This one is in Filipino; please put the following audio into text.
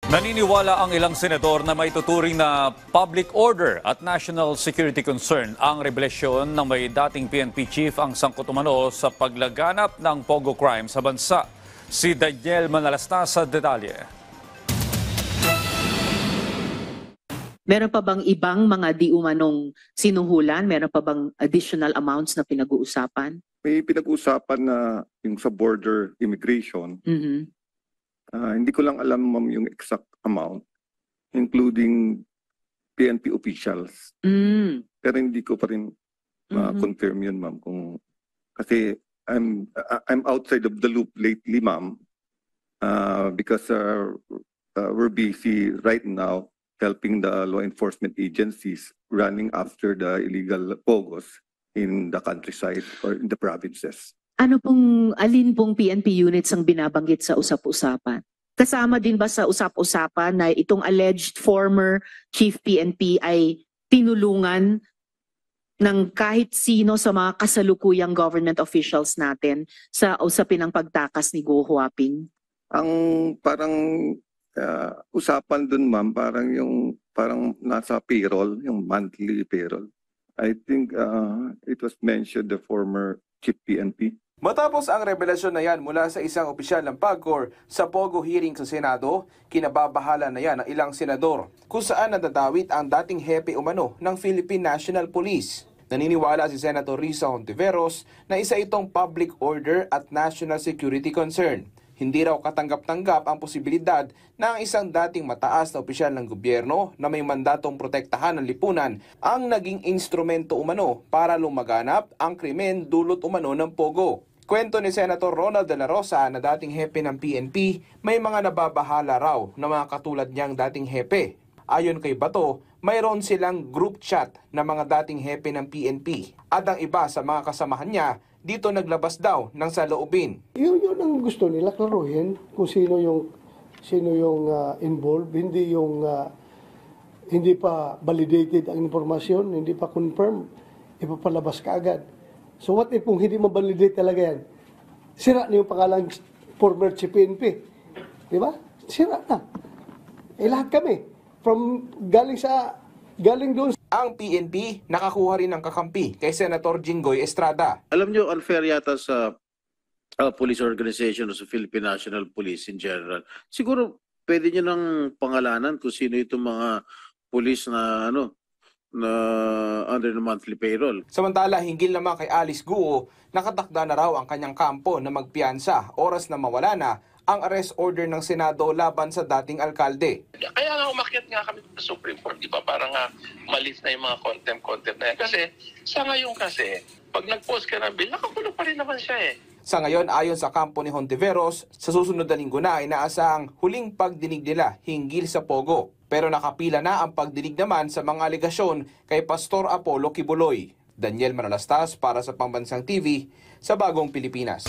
Naniniwala ang ilang senador na may tuturing na public order at national security concern ang revelasyon ng may dating PNP chief ang sangkot umano sa paglaganap ng pogo crime sa bansa. Si Daniel Manalastas sa detalye. Meron pa bang ibang mga di umanong sinuhulan? Meron pa bang additional amounts na pinag-uusapan? May pinag-usapan na yung sa border immigration. Hindi ko lang alam, ma'am, yung exact amount, including PNP officials. Pero hindi ko pa rin ma-confirm yun, ma'am. Kasi I'm outside of the loop lately, ma'am, because we're busy right now helping the law enforcement agencies running after the illegal pogos in the countryside or in the provinces. Alin pong PNP units ang binabanggit sa usap-usapan? Kasama din ba sa usap-usapan na itong alleged former chief PNP ay tinulungan ng kahit sino sa mga kasalukuyang government officials natin sa usapin ng pagtakas ni Go Huaping? Ang parang usapan dun, ma'am, parang nasa payroll, yung monthly payroll. I think it was mentioned the former chief PNP. Matapos ang revelasyon na yan mula sa isang opisyal ng PAGCOR sa Pogo hearing sa Senado, kinababahala na yan ng ilang senador kung saan nadadawit ang dating hepe umano ng Philippine National Police. Naniniwala si Senator Risa Hontiveros na isa itong public order at national security concern. Hindi raw katanggap-tanggap ang posibilidad na ang isang dating mataas na opisyal ng gobyerno na may mandatong protektahan ng lipunan ang naging instrumento umano para lumaganap ang krimen dulot umano ng Pogo. Kwento ni Senator Ronald de la Rosa na dating hepe ng PNP, may mga nababahala raw na mga katulad niyang dating hepe. Ayon kay Bato, mayroon silang group chat na mga dating hepe ng PNP at ang iba sa mga kasamahan niya dito naglabas daw ng saloobin. Yun ang gusto nila klaruhin kung sino yung involved, hindi pa validated ang informasyon, hindi pa confirm, ipapalabas ka agad. So what if kung hindi ma-validate talaga yan? Sira na yung pangalan former chief PNP. Di ba? Sira na. Lahat kami. Galing doon. Ang PNP nakakuha rin ng kakampi kay Senator Jinggoy Estrada. Alam nyo, unfair yata sa police organization o sa Philippine National Police in general. Siguro pwede nyo nang pangalanan kung sino itong mga police na under the monthly payroll. Samantala, hinggil naman kay Alice Guo, nakatakda na raw ang kanyang kampo na magpiyansa oras na mawala na ang arrest order ng Senado laban sa dating alkalde. Kaya nga umakyat nga kami sa Supreme Court, di ba? Para nga malis na yung mga contempt na yan. Kasi sa ngayon pag nag-post ka ng bill, nakakulong pa rin naman siya eh. Sa ngayon, ayon sa kampo ni Hontiveros, sa susunod na linggo na inaasahang huling pagdinig nila hinggil sa Pogo. Pero nakapila na ang pagdinig naman sa mga alegasyon kay Pastor Apollo Kibuloy. Daniel Manalastas para sa Pambansang TV sa Bagong Pilipinas.